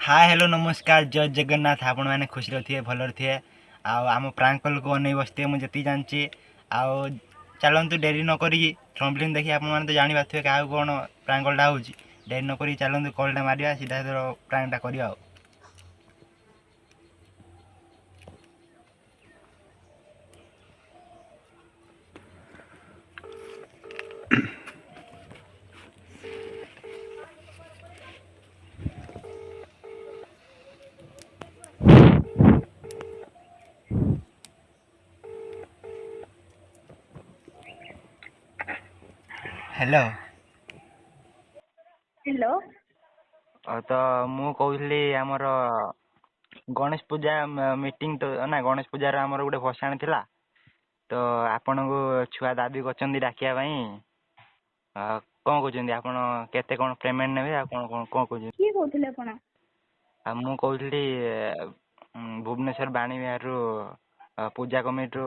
Hi hello नमस्कार जय जगन्नाथ आपण मैंने खुशी थे भलर थे आम प्रांकल को अनै बसते मुझे जानची आउ चलतु डेरी नक थम्बलिन देखिए आपने तो जानी पारे क्या कौन प्रांकलटा हो डेरी नक चलतु कलटा मारिया सीधा प्रांकटा करवा। हेलो हेलो तो मु कहली आमर गणेश पूजा मीटिंग तो ना गणेश पूजार आमर गोटे भसाणी थिला तो आपण को छुआ दाबी कर डाकिया कौन कहते आपण केते कौन पेमेंट नेबे आ कौन कौन कौन कहते किए कहते आपण मु कहली भुवनेश्वर बाणी विहार पूजा कमिटी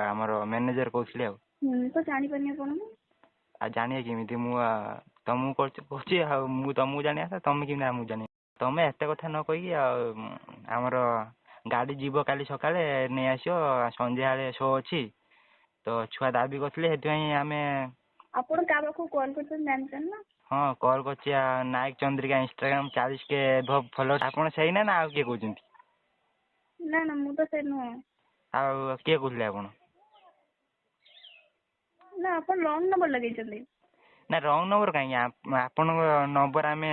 आमर मैनेजर कहली तो जानी पानी आपण जानिए केमिति मु तुमको कहछि मु तुमको जानिया तुम कि मुझे जानी तुम एत कथा न कही आमर गाड़ी जीव काली सकाळे नहीं आसो संध्या शो अच्छी तो छुआ दाबी करते आम आपण का बाखु कॉल करछन जानछन ना। हाँ कॉल कर नायक चंद्रिका इंस्टाग्राम 40K फॉलोअर आपन सही ना ना किए कहते ना ना मु तो से नुह किए कहले आपण ना आपण रॉन्ग नंबर लगै चले ना रंग नंबर कहीं आपण नंबर आम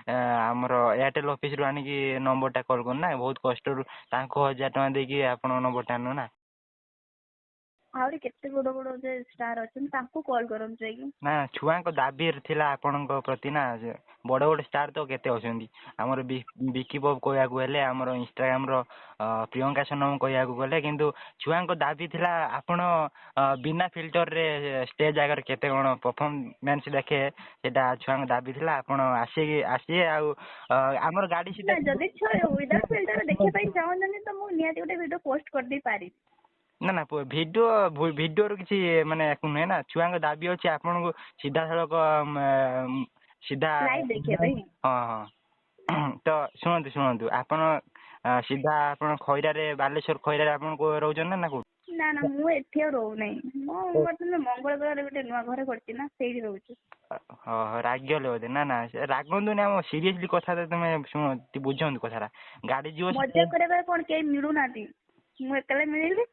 आमर एयरटेल ऑफिस रु आनिकी नंबर टा कॉल करना बहुत कष्ट 1000 टका देकी आपण नंबर टा आनु ना आउरी केते बड़ बड़ जे स्टार अछन तांको कॉल करम जाई ना छुआ को दाबी थिला आपण प्रति ना बड़ बड़ स्टार तो केते अछंदी हमर बिकी बब कहया को हेले हमर इंस्टाग्राम रो प्रियंका सनम कहया को गले किंतु छुआ को दाबी थिला आपण बिना फिल्टर रे स्टेज आगर केते कोन परफॉर्मेंस देखे सेटा छुआ को दाबी थिला आपण आसी आ हमर गाड़ी सीधा जदी छ विदाउट फिल्टर देखे पई चाहन जनी तो मु नियाती गोटे वीडियो पोस्ट कर दे पारी ना ना भिडियो रो किसी माने नुहे ना छुआ को दाबी अच्छे आपन को सीधा सड़क सीधा लाइव देखे भाई हाँ हाँ तो शुणु शुणु आपन सीधा आपन खैरा रे बालेश्वर खैरा रे आपन को रहउछन ना को ना ना मु एथे रहउ नै मो मतलब मंगलग्रह रे गोटे नुवा घर करछि ना सेही रहउछि हाँ रागियल बोधे ना ना रागंतु ना सीरियसली कथा तुम शुण बुझंतु कथा गाड़ी जीव मजा करे कोन के मिलु नाती मु एकले मिलिली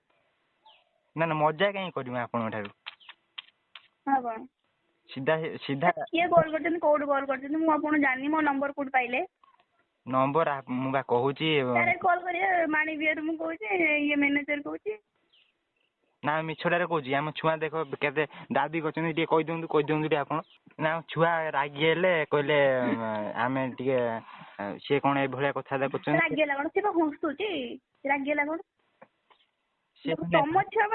ना ना मजा कहीं करी आपण ठारू हां बा सीधा सीधा किए कॉल करछन कोड कॉल करछन मु आपण जानि मो नंबर कोड पाइले नंबर मु बा कहूची तारे कॉल करिए मानी बियर मु कहूची ये मैनेजर कहूची ना मिछड़ारे कहूची हम छुआ देखो केते दाबी करछन टी कहि दियंतु टी आपण ना छुआ रागी हेले कहले आमे टिके से कोन ए भलिया कथा दे करछन रागी लागण से हंसुची रागी लागण से तम छुआ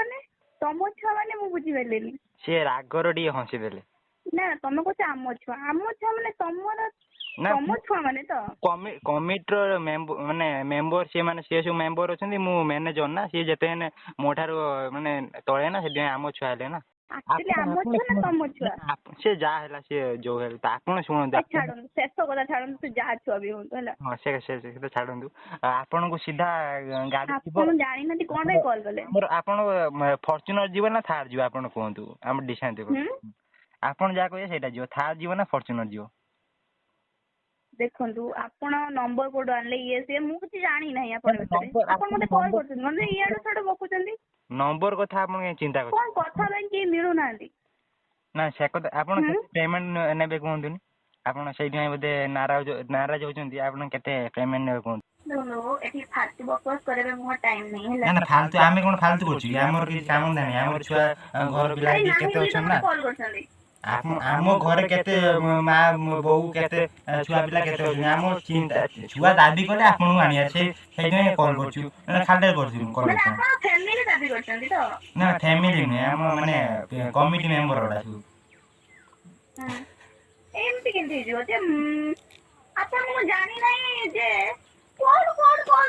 माने मु बुझी बेलेनी से रागर टी हंसी देले ना तमे कहछ आम छुआ माने तमर तम छुआ माने तो कमिटर माने मेंबर से माने से सब मेंबर अछंदी मु मैनेजर ना से जते मोठारो माने तळे ना से आम छुआ हेले ना एक्चुअली आम छुआ ना तम छुआ से जा हेला से जो हेल त आपण सुन छाडन शेष कथा छाडन तू जा छुआ भी होतो हला हां से तो छाडंतु आपण को सीधा गाड़ी आपण जानि नथि कोन रे कॉल करले हमर आपण फॉर्च्यूनर जीवन ना थार जीव आपण कोंतु हम डिसाइड देखो आपण जा कहिए सेटा जीव थार जीव ना फॉर्च्यूनर जीव देखंतु आपण नंबर कोड आनले ये से मु किछ जानि नाही आपण आपण मते कॉल करछन म्हणजे इयाडो छड बकुचंदी नंबर कथा आपण चिंता कर कोन कथा बेन की मिलु नांदी ना से कथा आपण पेमेंट नेबे कोंतुनी आपण सेठी बदे नाराज होचंदी आपण केते पेमेंट नेबे कोंतु नो एठी फालतू बकवास करे मो टाइम नहीं है ना फालतू आमे कोन फालतू करछु हमर कि काम नै हमर छुआ घर बिला केते अछन ना कॉल करछन आम घर केते माँ बो केते छुआ पिला केते आम चिंता छुआ दाबी कले आपन आनिया से सेइ कॉल करछु ना खालटे करछु कॉल माने आपन फैमिली दाबी करछन तो ना फैमिली नै आम माने कमिटी मेंबर ओडा छु एमपी केंती जो जे आपन मु जानि नाही जे कॉल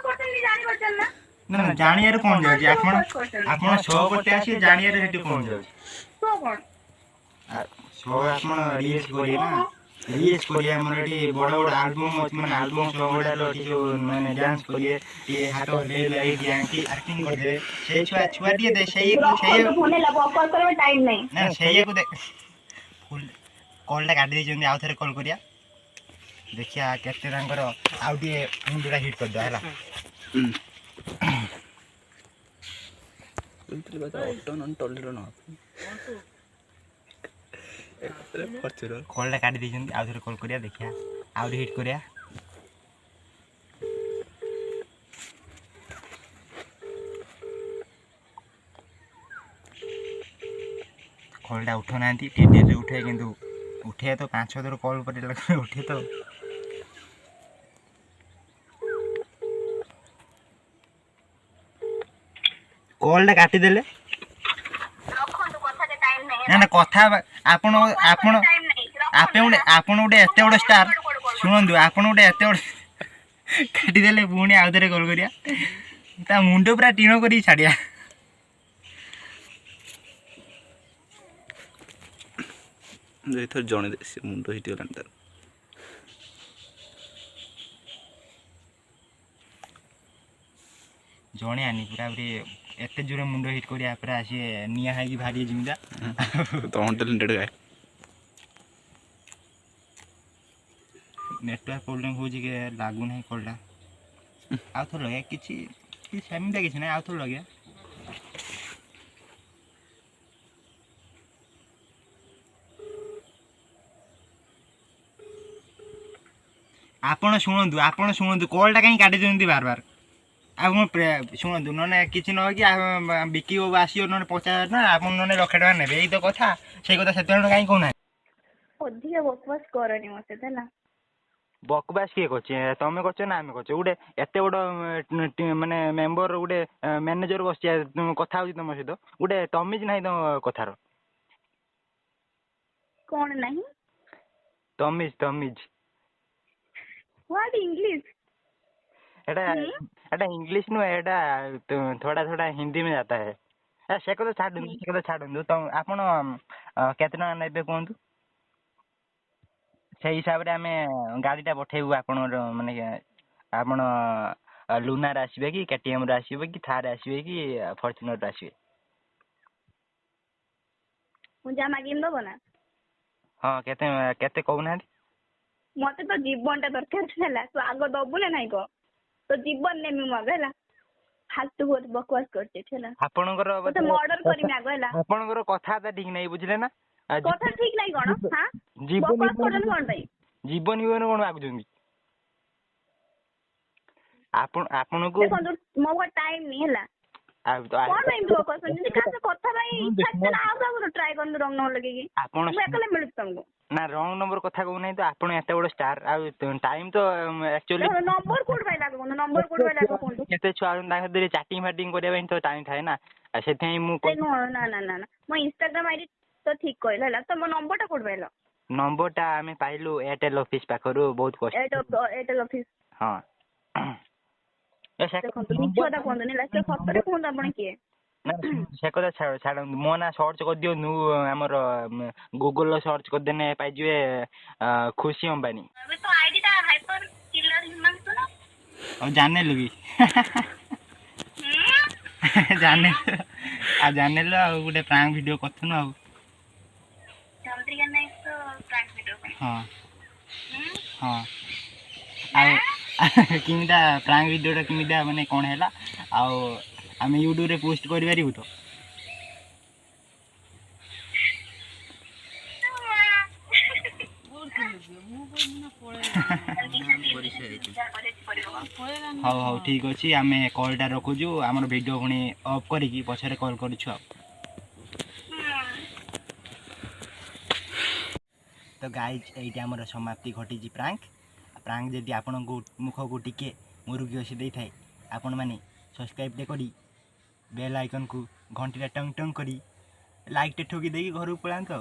करछन जानि बचन ना ना जानिया रे कोन जाय आपन 6 गोटे आसी जानिया रे हेटी कोन जाय तो कोन सो आपन रिलीज करी ना ରିଲ୍ସ କରିବେ ଆମର ଏଠି ବଡ଼ ବଡ଼ ଆଲବମ୍ ଅଛି ମାନେ ଆଲବମ୍ ସଙ୍ଗ ଗୁଡ଼ାର ଏଠି ସବୁ ମାନେ ଡ୍ୟାନ୍ସ କରିବେ ଟିକେ ହାତ ହଲେଇବେ ଏଇଠି ଆକ୍ଟିଂ କରିଦେବେ ସେଇ ଛୁଆ ଟିକେ ସେଇ ଫୋନ ହେଲା ବକୱାସ କରିବା ଟାଇମ ନାହିଁ। ନା ସେଇଆକୁ କଲ୍ଟା କାଟି ଦେଇଛନ୍ତି ଆଉ ଥରେ କଲ୍ କରିବା ଦେଖିବା କେତେ ତାଙ୍କର ଆଉ ଟିକେ ମୁଣ୍ଡଟା ହିଟ୍ କରିଦେବା ହେଲା। କଲ୍ଟା କାଟି ଦେଇଛନ୍ତି ଆଉ ଥରେ କଲ୍ କରିବା ଦେଖିବା ଆଉ ଟିକେ ହିଟ୍ କରିବା। କଲ୍ଟା ଉଠଉନାହାନ୍ତି ଟିକେ ଡେରିରେ ଉଠେ କିନ୍ତୁ ଉଠେ ତ 5-6 ଥର କଲ୍ କରିଲା ଉଠେ ତ। କଲ୍ଟା କାଟିଦେଲେ ନା ନା କଥା ଆପଣ ଗୋଟେ ଏତେ ବଡ଼ ଷ୍ଟାର୍ ଶୁଣନ୍ତୁ ଆପଣ ଗୋଟେ ଏତେ ବଡ଼ କାଟିଦେଲେ ପୁଣି ଆଉ ଥରେ କଲ୍ କରିବା ତା ମୁଣ୍ଡ ପୁରା ଟିଣ କରିକି ଛାଡ଼ିବା। ଏଥର ଜଣେ ସେ ମୁଣ୍ଡ ହିଟିଗଲାଣି ତାର। ଜଣେ ଆନି ପୁରା ଏତେ ଜୋରେ ମୁଣ୍ଡ ହିଟ୍ କରିବା ପୁରା ସିଏ ନିଆଁ ହେଇକି ଭାରି ଜିମିତା ନେଟୱାର୍କ ପ୍ରୋବ୍ଲେମ୍ ହେଉଛି କି ଲାଗୁନାହିଁ କଲ୍ଟା ଆଉ ଥରେ ଲଗେଇବା କିଛି ସେମିତି କିଛି ନାହିଁ ଆଉ ଥରେ ଲଗେଇବା। ଆପଣ ଶୁଣନ୍ତୁ କଲ୍ଟା କାହିଁ କାଟି ଦିଅନ୍ତି ବାର ଆଉ କ'ଣ ଶୁଣନ୍ତୁ ନହେଲେ କିଛି ନ କି ବିକି ବାବୁ ଆସିବ ନହେଲେ 50,000 ଟଙ୍କା ଆପଣ ନହେଲେ 1,00,000 ଟଙ୍କା ନେବେ ଏଇ ତ କଥା ସେଇ କଥା ସେତେବେଳେ କାହିଁ କହୁନାହାନ୍ତି। ଅଧିକା ବକୱାସ କରନି ମତେ ହେଲା। ବକବାସ କିଏ କରୁଛି ତମେ କରୁଛ ନା ଆମେ କରୁଛୁ ଗୋଟେ ଏତେ ବଡ଼ ମାନେ ମେମ୍ବର ଗୋଟେ ମ୍ୟାନେଜର ବସିଛି କଥା ହଉଛି ତମ ସହିତ ଗୋଟେ ତମିଜ ନାହିଁ ତମ କଥାର। କଣ ନାହିଁ ତମିଜ व्हाट इंग्लिश एटा इंग्लिश नुहे एटा थोड़ा थोड़ा हिंदी में जाता है से कथा छाड़ू तो आपण केते टका नेबे कहतु से हिसाब रे आमे गाड़ीटा पठेबू आपण माने आपण लुनार आसबे कि केटीएम रे आसबे कि थार आसबे कि फॉर्च्यूनर रे आसबे मुझे मागिम दबो ना। हां केते केते कहूना मते तो जीवनटा दरकार छला तो आगो दबु ना नाही को तो जीवन नेमी मग हैला फालतू बहुत बकवास करते छला आपनकर तो मर्डर करिम आगो हैला आपनकर कथा ठीक नहीं बुझले ना कथा ठीक नहीं कोन हां बकवास करन कोन भाई जीवन जीवन कोन मागुछंदी आपन को देखो मो टाइम नहीं हैला कोन नहीं दो क्वेश्चन जदी कासे कथा भाई इच्छा ना आउ ट्राई करन रंग न लगे कि आपन मैं एकले मिलत तुमको ना रॉन्ग नंबर कथा कहू नहीं तो आपण एते बड़ स्टार आ टाइम तो एक्चुअली नंबर कोड भाई लागो नंबर कोड भाई लागो कोन केते छुआ ताके दे चैटिंग फैटिंग करे तो टाइम थाए ना सेथे मु ना ना ना ना मो इंस्टाग्राम आईडी तो ठीक कहला हला तो मो नंबर टा कोड भाईलो नंबर टा हमें पाइलु एयरटेल ऑफिस पाखरु बहुत कष्ट एयरटेल ऑफिस हां देखो तो मिछोटा कोन ने लास्ट सतरे कोन आपण के से कथा छाड़ मो ना सर्च कर दियो नु हमर गूगल लो सर्च कर देने पाइ जिवे खुशी अंबानी अबे तो आईडी ता हाइपर किलर हिमान तो ना अब जाने लगी जाने लो गोटे प्रांक वीडियो करथनु आ चंद्रिका नाइस तो प्रांक वीडियो हां हां किमिदा प्रांक वीडियो किमिदा माने कोन हैला आ आमे यूट्यूब रे पोस्ट करि पारिबु तो हाँ हाँ ठीक अच्छे आम कलटा रखुचु आम वीडियो पुणी अफ करी पछरे कल करूँ आ तो गाइज ये आम समाप्ति घटी प्रांक प्रांक जदि आपण मुख को टिके मुरुकी हसी दे थाए आपण मैंने सब्सक्राइब करी बेल आइकन को घंटी टंग टंग करी लाइक टे ठोकी देगी घर को पलांतु।